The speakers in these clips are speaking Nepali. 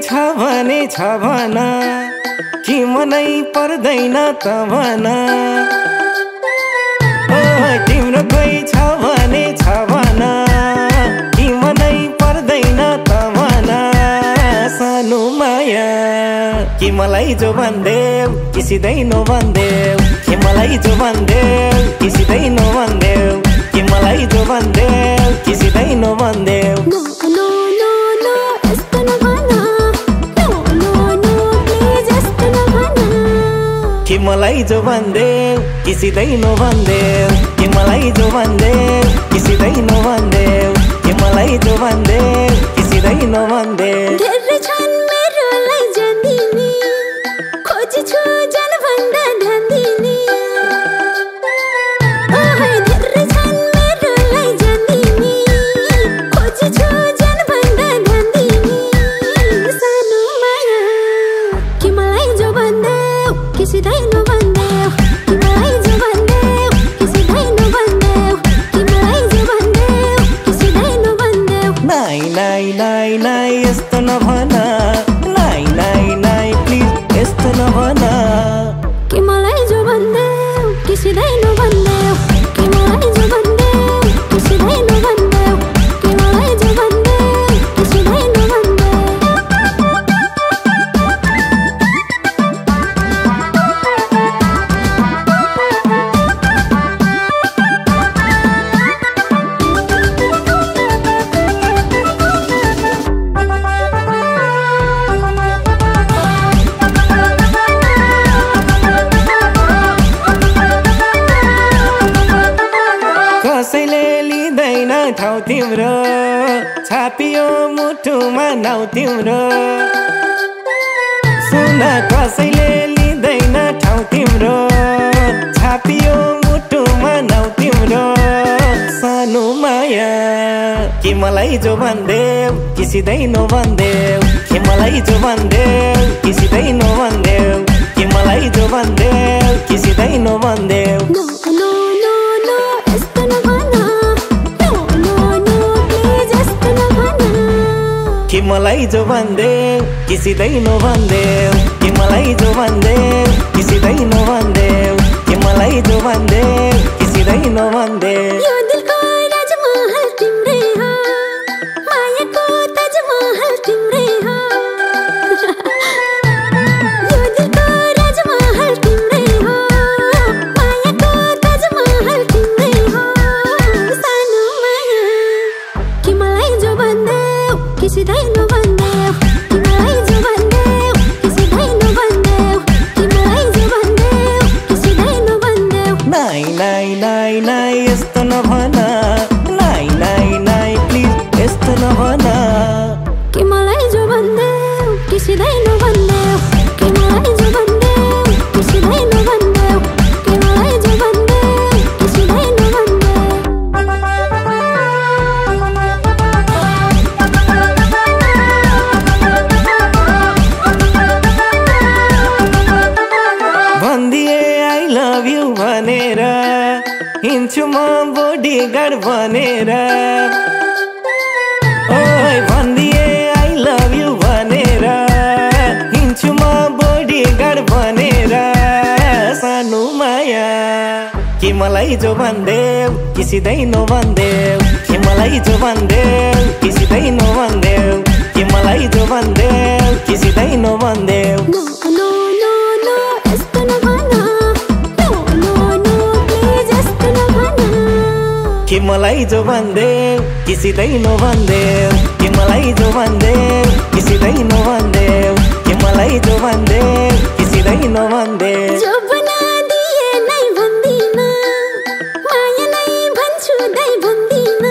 छ भन कि मनै पर्दैन त भन तिम्रो कोही छ भन कि मनै पर्दैन त भन सानो माया कि मलाई जो भन्देऊ कि सिधै नभन्देऊ कि मलाई जो भन्देऊ कि सिधै नभन्देऊ कि मलाई जो भन्देऊ कि सिधै नभन्देऊ कि मलाई जो भन्देऊ कि सिधै नभन्देऊ कि मलाई जो भन्देऊ कि सिधै नभन्देऊ कि मलाई जो भन्देऊ कि सिधै नभन्देऊ धेरै छन् मेरोलाई जान्दिने खोज्छु जन भन्दा ध्यान्दिने धेरै छन् मेरोलाई जान्दिने खोज्छु जन भन्दा ध्यान्दिने सानो माया कि मलाई जो भन्देऊ कि सिधै नभन्देऊ कि मलाई जो भन्देऊ कि सिधै नभन्देऊ कि मलाई जो भन्देऊ कि सिधै नभन्देऊ नाइ नाइ नाइ नाइ यस्तो नभन नाइ नाइ नाइ प्लिज यस्तो नभन कि मलाई जो भन्देऊ कि सिधै नभन्देऊ कि मलाई जो भन्देऊ कि सिधै नभन्देऊ कि मलाई जो भन्देऊ कि सिधै नभन्देऊ कसैले लिँदैन ठाउँ तिम्रो छापियो मुटुमा नाउँ तिम्रो सुन कसैले लिँदैन ठाउँ तिम्रो छापियो मुटुमा नाउँ तिम्रो सानो माया कि मलाई जो भन्देऊ कि सिधै नभन्देऊ कि मलाई जो भन्देऊ कि सिधै नभन्देऊ कि मलाई जो भन्देऊ कि सिधै नभन्देऊ कि मलाई जो भन्देऊ कि सिधै नभन्देऊ कि मलाई जो भन्देऊ कि सिधै नभन्देऊ कि मलाई जो भन्देऊ कि सिधै नभन्देऊ यो दिलको राजमहल तिम्रै हो मायाको ताजमहल तिम्रै हो यो दिलको राजमहल तिम्रै हो मायाको ताजमहल तिम्रै हो सानो माया कि मलाई जो भन्देऊ कि सिधै नभन्देऊ कि मलाई जो भन्देऊ कि सिधै नभन्देऊ कि मलाई जो भन्देऊ कि सिधै नभन्देऊ नाइ नाइ नाइ नाइ यस्तो नभन नाइ नाइ नाइ प्लिज यस्तो नभन कि मलाई जो भन्देऊ कि सिधै नभन्देऊ कि मलाई जो भन्देऊ कि सिधै नभन्देऊ कि मलाई जो भन्देऊ कि सिधै नभन्देऊ भन्दिए आई लभ यु भनेर हिँड्छु म बोडीगार्ड बनेर ओइ भन्दिए आई लभ यु भनेर हिँड्छु म बोडीगार्ड बनेर सानो माया कि मलाई जो भन्देऊ कि सिधै नभन्देऊ कि मलाई जो भन्देऊ कि सिधै नभन्देऊ कि मलाई जो भन्देऊ कि सिधै नभन्देऊ कि मलाई जो भन्देऊ कि सिधै नभन्देऊ कि मलाई जो भन्देऊ कि सिधै नभन्देऊ कि मलाई जो भन्देऊ कि सिधै नभन्देऊ जो बना दिए नै भन्दिन माया नै भन्छु दै भन्दिन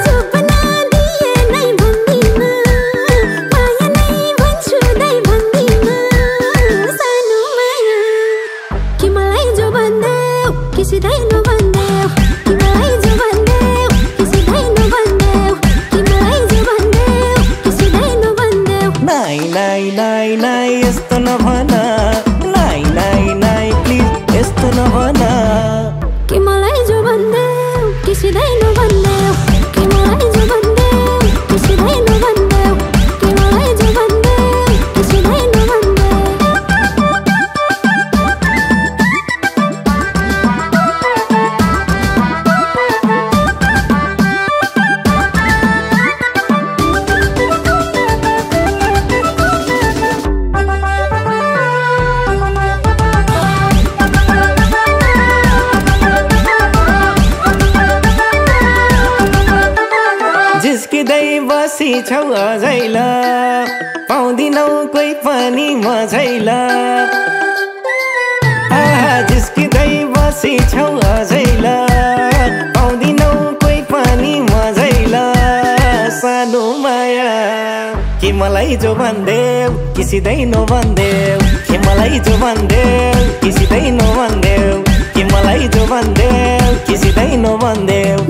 जो बना दिए नै भन्दिन माया नै भन्छु दै भन्दिन सानो माया कि मलाई जो भन्देऊ कि सिधै नभन्देऊ कि मलाई जो भन्देऊ कि सिधै नभन्देऊ कि मलाई जो भन्देऊ कि सिधै नभन्देऊ नाइ नाइ नाइ नाइ यस्तो नभन नाइ नाइ नाइ प्लिज यस्तो नभन कि मलाई जो भन्देऊ कि सिधै नभन्देऊ कि मलाई जो भन्देऊ कि सिधै नभन्देऊ बसी छौ अझैल पाउँदिनौ कोही पनि मझैल जिस्किँदै बसी छौ अझैल पाउँदिनौ कोही पनि मझैल सानो माया कि मलाई जो भन्देऊ कि सिधै नभन्देऊ कि मलाई जो भन्देऊ कि सिधै नभन्देऊ कि मलाई जो भन्देऊ कि सिधै नभन्देऊ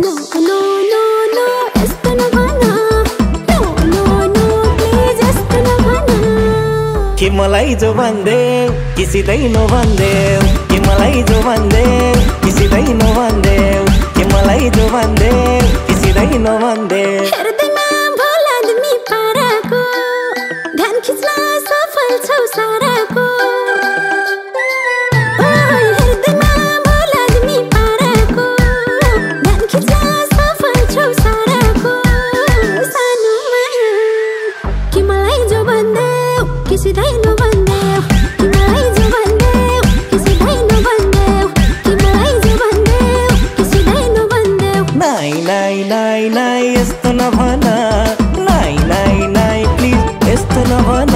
कि मलाई जो भन्देऊ कि सिधै नभन्देऊ कि मलाई जो भन्देऊ कि सिधै नभन्देऊ कि मलाई जो भन्देऊ कि सिधै नभन्देऊ हेर्दैमा भोल आदमी पाराको ध्यान खिच्न सफल छौ साराको हेर्दैमा भोल आदमी पाराको ध्यान खिच्न सफल छौ साराको सानो माया कि मलाई जो भन्देऊ कि सिधै नभन्देऊ कि मलाई जो भन्देऊ कि सिधै नभन्देऊ कि मलाई जो भन्देऊ कि सिधै नभन्देऊ नाइ नाइ नाइ नाइ यस्तो नभन नाइ नाइ नाइ प्लिज यस्तो नभन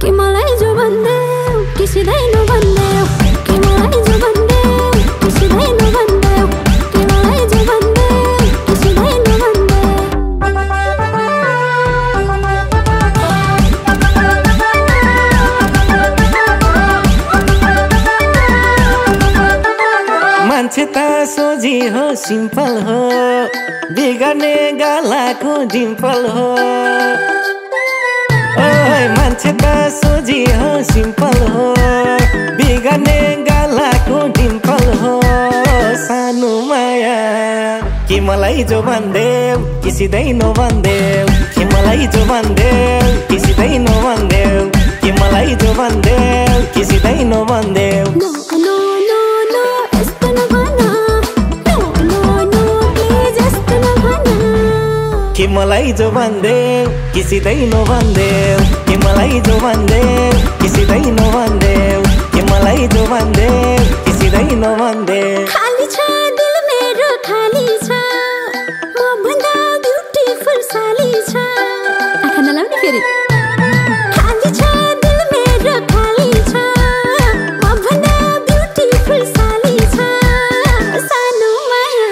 कि मलाई जो भन्देऊ कि सिधै नभन्देऊ कि मलाई जो भन्देऊ कि सिधै नभन्देऊ कि मलाई जो भन्देऊ कि सिधै नभन्देऊ मान्छे त सोझी हो सिम्पल हो बिगर्ने गालाको डिम्पल हो मान्छे त सोझी हो सिम्पल हो बिगर्ने गालाको डिम्पल हो सानो माया कि मलाई जो भन्देऊ कि सिधै नभन्देऊ कि मलाई जो भन्देऊ कि सिधै नभन्देऊ कि मलाई जो भन्देऊ कि सिधै नभन्देऊ कि मलाई जो भन्देऊ कि सिधै नभन्देऊ कि मलाई जो भन्देऊ कि सिधै नभन्देऊ कि मलाई जो भन्देऊ कि सिधै नभन्देऊ खाली छ दिल मेरो खाली छ म भन्दा ब्युटीफुल साली छ आँखा नलाउने फेरि खाली छ दिल मेरो खाली छ म भन्दा ब्युटीफुल साली छ सानो माया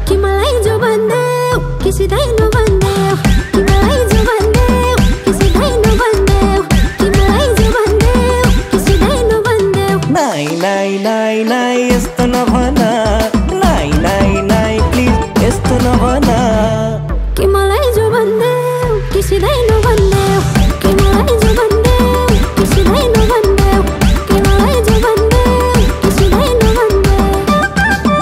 कि मलाई जो भन्देऊ कि सिधै नभन्देऊ कि मलाई जो भन्देऊ कि सिधै नभन्देऊ कि मलाई जो भन्देऊ कि सिधै नभन्देऊ नाइ नाइ नाइ नाइ यस्तो नभन नाइ नाइ नाइ प्लिज यस्तो नभन कि मलाई जो भन्देऊ कि सिधै नभन्देऊ कि मलाई जो भन्देऊ कि सिधै नभन्देऊ कि मलाई जो भन्देऊ कि सिधै नभन्देऊ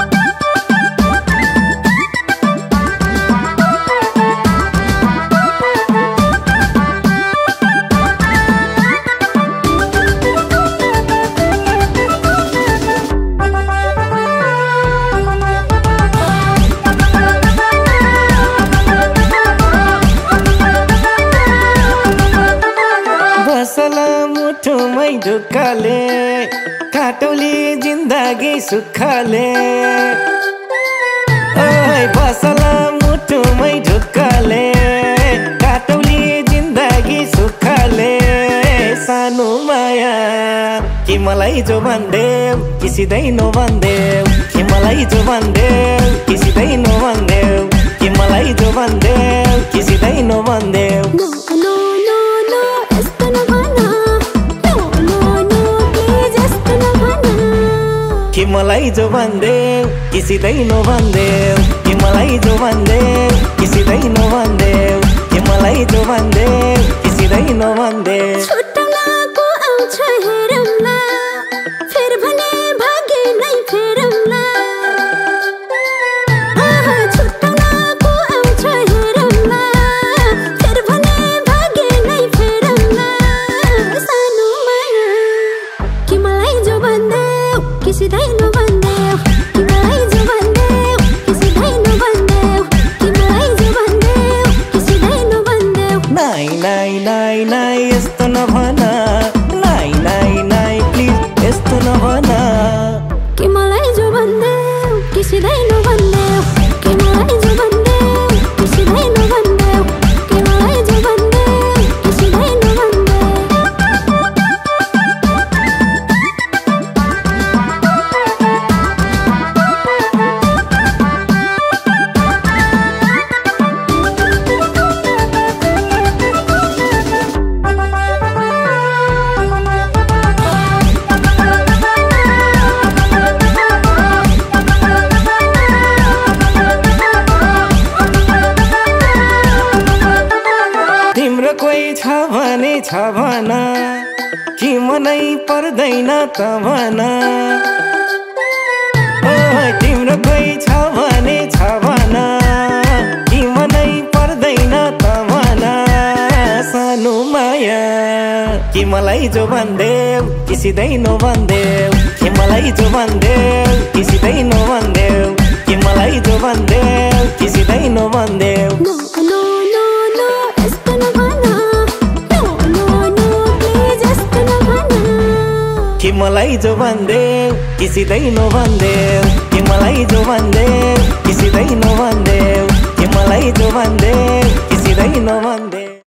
बसला मुठुमै ढुक्काले काटौली जिन्दगी सुखले बसला मुठुमै ढुक्काले काटौली जिन्दगी सुखले सानो माया कि मलाई जो भन्देऊ कि सिधै नभन्देऊ कि मलाई जो भन्देऊ कि सिधै नभन्देऊ कि मलाई जो भन्देऊ कि सिधै नभन्देऊ कि मलाई जो भन्देऊ कि सिधै नभन्देऊ कि मलाई जो भन्देऊ कि सिधै नभन्देऊ कि मलाई जो भन्देऊ कि सिधै नभन्देऊ छुट्टाउनको आउँछ हेरौँला फेर भने भागे नै फेरौँला छुट्टाउनको आउँछ हेरौँला फेर भने भागे नै फेरौँला सानो माया कि मलाई जो भन्देऊ कि सिधै नभन्देऊ कि मलाई जो भन्देऊ कि सिधै नभन्देऊ कि मलाई जो भन्देऊ कि सिधै नभन्देऊ नाइ नाइ नाइ नाइ यस्तो नभन भन कि मनै पर्दैन त भन तिम्रो कोही छ भन कि मनै पर्दैन त भन सानो माया कि मलाई जो भन्देऊ कि सिधै नभन्देऊ कि मलाई जो भन्देऊ कि सिधै नभन्देऊ कि मलाई जो भन्देऊ कि सिधै नभन्देऊ No, no, no, no, यस्तो नभन No, no, no, please यस्तो नभन कि मलाई जो भन्देऊ कि सिधै नभन्देऊ कि मलाई जो भन्देऊ कि सिधै नभन्देऊ